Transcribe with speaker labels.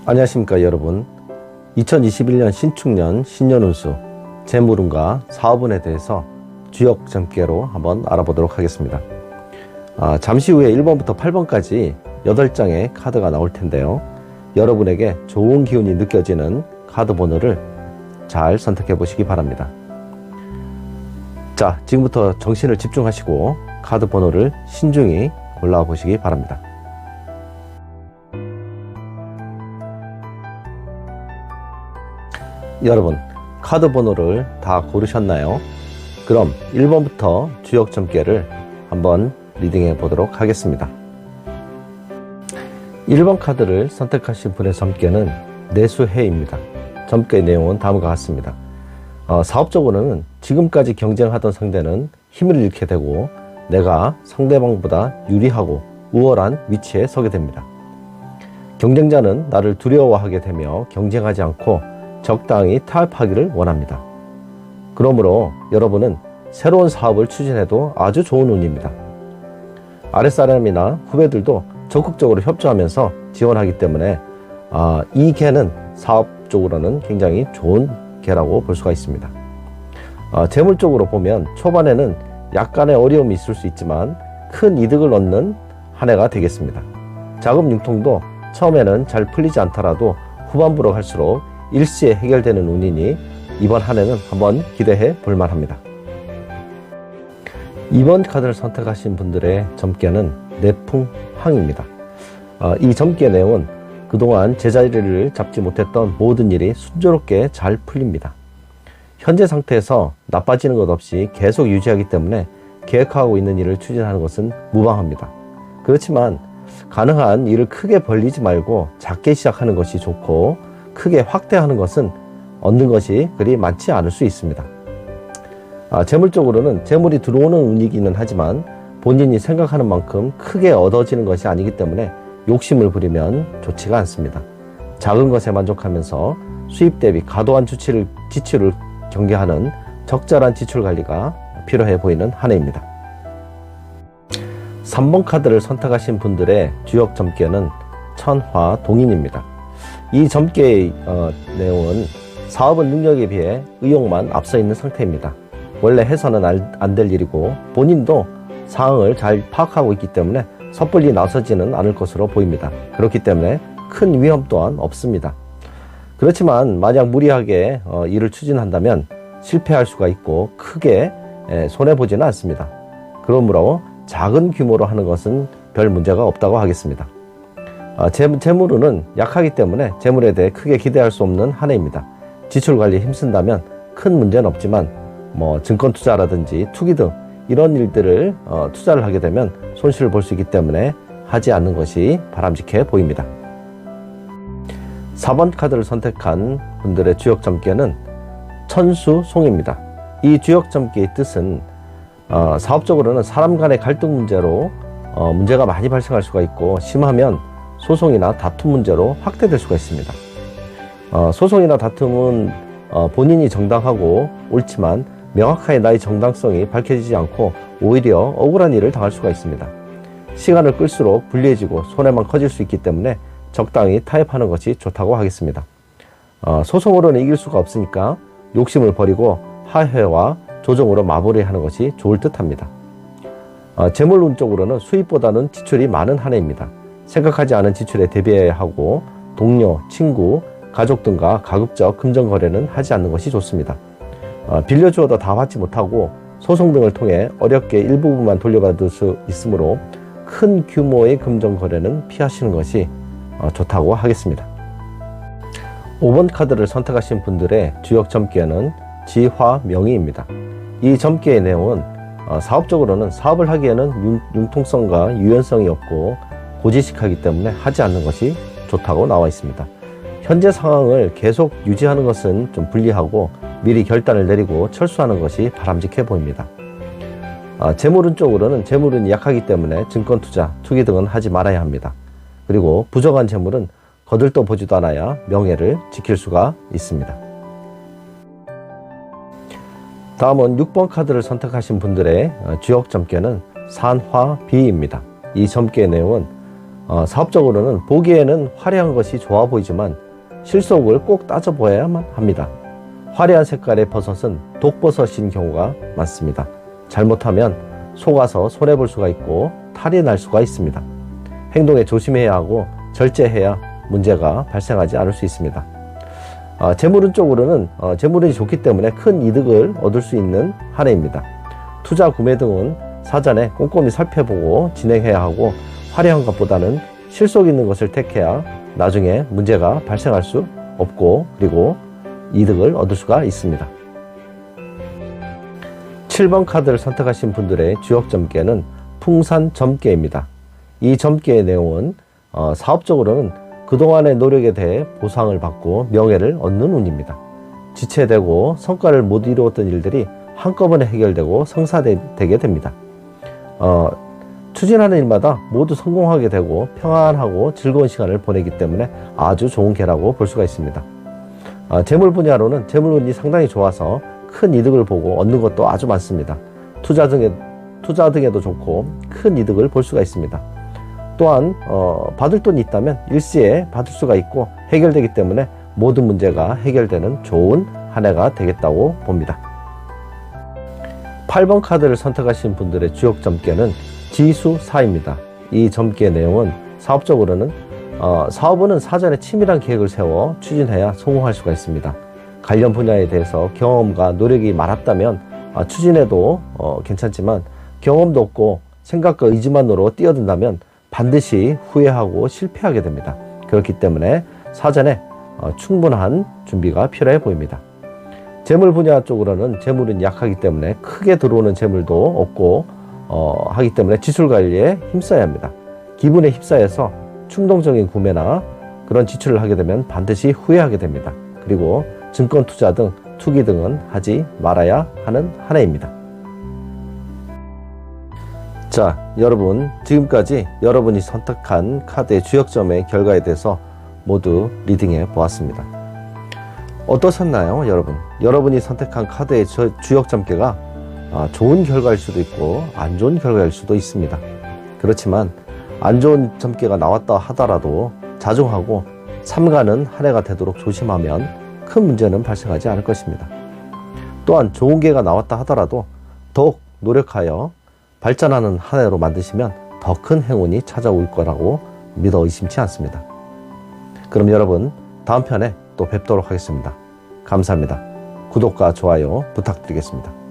Speaker 1: 안녕하십니까 여러분. 2021년 신축년 신년운수 재물운과 사업운에 대해서 주역 점괘로 한번 알아보도록 하겠습니다. 잠시 후에 1번부터 8번까지 8장의 카드가 나올 텐데요, 여러분에게 좋은 기운이 느껴지는 카드 번호를 잘 선택해 보시기 바랍니다. 자, 지금부터 정신을 집중하시고 카드 번호를 신중히 골라 보시기 바랍니다. 여러분, 카드 번호를 다 고르셨나요? 그럼 1번부터 주역 점괘를 한번 리딩해 보도록 하겠습니다. 1번 카드를 선택하신 분의 점괘는 내수해입니다. 점괘 내용은 다음과 같습니다. 사업적으로는 지금까지 경쟁하던 상대는 힘을 잃게 되고 내가 상대방보다 유리하고 우월한 위치에 서게 됩니다. 경쟁자는 나를 두려워하게 되며 경쟁하지 않고 적당히 타협하기를 원합니다. 그러므로 여러분은 새로운 사업을 추진해도 아주 좋은 운입니다. 아랫사람이나 후배들도 적극적으로 협조하면서 지원하기 때문에 이 개는 사업적으로는 굉장히 좋은 개라고 볼 수가 있습니다. 재물적으로 보면 초반에는 약간의 어려움이 있을 수 있지만 큰 이득을 얻는 한 해가 되겠습니다. 자금 융통도 처음에는 잘 풀리지 않더라도 후반부로 갈수록 일시에 해결되는 운이니 이번 한 해는 한번 기대해 볼 만합니다. 2번 카드를 선택하신 분들의 점괘는 내풍황입니다. 이 점괘 내용은 그동안 제자리를 잡지 못했던 모든 일이 순조롭게 잘 풀립니다. 현재 상태에서 나빠지는 것 없이 계속 유지하기 때문에 계획하고 있는 일을 추진하는 것은 무방합니다. 그렇지만 가능한 일을 크게 벌리지 말고 작게 시작하는 것이 좋고, 크게 확대하는 것은 얻는 것이 그리 많지 않을 수 있습니다. 재물적으로는 재물이 들어오는 운이기는 하지만 본인이 생각하는 만큼 크게 얻어지는 것이 아니기 때문에 욕심을 부리면 좋지가 않습니다. 작은 것에 만족하면서 수입 대비 과도한 지출을 경계하는 적절한 지출 관리가 필요해 보이는 한 해입니다. 3번 카드를 선택하신 분들의 주역 점괘는 천화동인입니다. 이 점괘의 내용은 사업은 능력에 비해 의욕만 앞서 있는 상태입니다. 원래 해서는 안 될 일이고 본인도 상황을 잘 파악하고 있기 때문에 섣불리 나서지는 않을 것으로 보입니다. 그렇기 때문에 큰 위험 또한 없습니다. 그렇지만 만약 무리하게 일을 추진한다면 실패할 수가 있고 크게 손해보지는 않습니다. 그러므로 작은 규모로 하는 것은 별 문제가 없다고 하겠습니다. 재물운은 약하기 때문에 재물에 대해 크게 기대할 수 없는 한 해입니다. 지출 관리에 힘쓴다면 큰 문제는 없지만 증권 투자라든지 투기 등 이런 일들을 투자를 하게 되면 손실을 볼 수 있기 때문에 하지 않는 것이 바람직해 보입니다. 4번 카드를 선택한 분들의 주역 점괘는 천수송입니다. 이 주역 점괘의 뜻은 사업적으로는 사람 간의 갈등 문제로 문제가 많이 발생할 수가 있고, 심하면 소송이나 다툼 문제로 확대될 수가 있습니다. 소송이나 다툼은 본인이 정당하고 옳지만 명확하게 나의 정당성이 밝혀지지 않고 오히려 억울한 일을 당할 수가 있습니다. 시간을 끌수록 불리해지고 손해만 커질 수 있기 때문에 적당히 타협하는 것이 좋다고 하겠습니다. 소송으로는 이길 수가 없으니까 욕심을 버리고 화해와 조정으로 마무리하는 것이 좋을 듯 합니다. 재물운 쪽으로는 수입보다는 지출이 많은 한 해입니다. 생각하지 않은 지출에 대비해야 하고 동료, 친구, 가족 등과 가급적 금전 거래는 하지 않는 것이 좋습니다. 빌려주어도 다 받지 못하고 소송 등을 통해 어렵게 일부분만 돌려받을 수 있으므로 큰 규모의 금전 거래는 피하시는 것이 좋다고 하겠습니다. 5번 카드를 선택하신 분들의 주역 점괘는 지화명의입니다. 이 점괘의 내용은 사업적으로는 사업을 하기에는 융통성과 유연성이 없고 고지식하기 때문에 하지 않는 것이 좋다고 나와 있습니다. 현재 상황을 계속 유지하는 것은 좀 불리하고 미리 결단을 내리고 철수하는 것이 바람직해 보입니다. 재물운 쪽으로는 재물운이 약하기 때문에 증권 투자, 투기 등은 하지 말아야 합니다. 그리고 부정한 재물은 거들떠 보지도 않아야 명예를 지킬 수가 있습니다. 다음은 6번 카드를 선택하신 분들의 주역 점괘는 산화비입니다. 이 점괘의 내용은 사업적으로는 보기에는 화려한 것이 좋아 보이지만 실속을 꼭 따져보아야만 합니다. 화려한 색깔의 버섯은 독버섯인 경우가 많습니다. 잘못하면 속아서 손해볼 수가 있고 탈이 날 수가 있습니다. 행동에 조심해야 하고 절제해야 문제가 발생하지 않을 수 있습니다. 재물운 쪽으로는 재물운이 좋기 때문에 큰 이득을 얻을 수 있는 한 해입니다. 투자, 구매 등은 사전에 꼼꼼히 살펴보고 진행해야 하고 화려한 것보다는 실속 있는 것을 택해야 나중에 문제가 발생할 수 없고 그리고 이득을 얻을 수가 있습니다. 7번 카드를 선택하신 분들의 주역 점괘는 풍산 점괘입니다. 이 점괘의 내용은 사업적으로는 그동안의 노력에 대해 보상을 받고 명예를 얻는 운입니다. 지체되고 성과를 못 이루었던 일들이 한꺼번에 해결되고 성사되게 됩니다. 추진하는 일마다 모두 성공하게 되고 평안하고 즐거운 시간을 보내기 때문에 아주 좋은 개라고 볼 수가 있습니다. 재물 분야로는 재물운이 상당히 좋아서 큰 이득을 보고 얻는 것도 아주 많습니다. 투자 등에도 좋고 큰 이득을 볼 수가 있습니다. 또한 받을 돈이 있다면 일시에 받을 수가 있고 해결되기 때문에 모든 문제가 해결되는 좋은 한 해가 되겠다고 봅니다. 8번 카드를 선택하신 분들의 주역 점괘는 지수사입니다. 이 점괘 내용은 사업적으로는 사업은 사전에 치밀한 계획을 세워 추진해야 성공할 수가 있습니다. 관련 분야에 대해서 경험과 노력이 많았다면 추진해도 괜찮지만 경험도 없고 생각과 의지만으로 뛰어든다면 반드시 후회하고 실패하게 됩니다. 그렇기 때문에 사전에 충분한 준비가 필요해 보입니다. 재물 분야 쪽으로는 재물은 약하기 때문에 크게 들어오는 재물도 없고 하기 때문에 지출 관리에 힘써야 합니다. 기분에 휩싸여서 충동적인 구매나 그런 지출을 하게 되면 반드시 후회하게 됩니다. 그리고 증권 투자 등 투기 등은 하지 말아야 하는 한 해입니다. 자, 여러분 지금까지 여러분이 선택한 카드의 주역점의 결과에 대해서 모두 리딩해 보았습니다. 어떠셨나요, 여러분? 여러분이 선택한 카드의 주역 점괘가 좋은 결과일 수도 있고 안 좋은 결과일 수도 있습니다. 그렇지만 안 좋은 점괘가 나왔다 하더라도 자중하고 삼가는 한 해가 되도록 조심하면 큰 문제는 발생하지 않을 것입니다. 또한 좋은 개가 나왔다 하더라도 더욱 노력하여 발전하는 한 해로 만드시면 더 큰 행운이 찾아올 거라고 믿어 의심치 않습니다. 그럼 여러분 다음 편에 또 뵙도록 하겠습니다. 감사합니다. 구독과 좋아요 부탁드리겠습니다.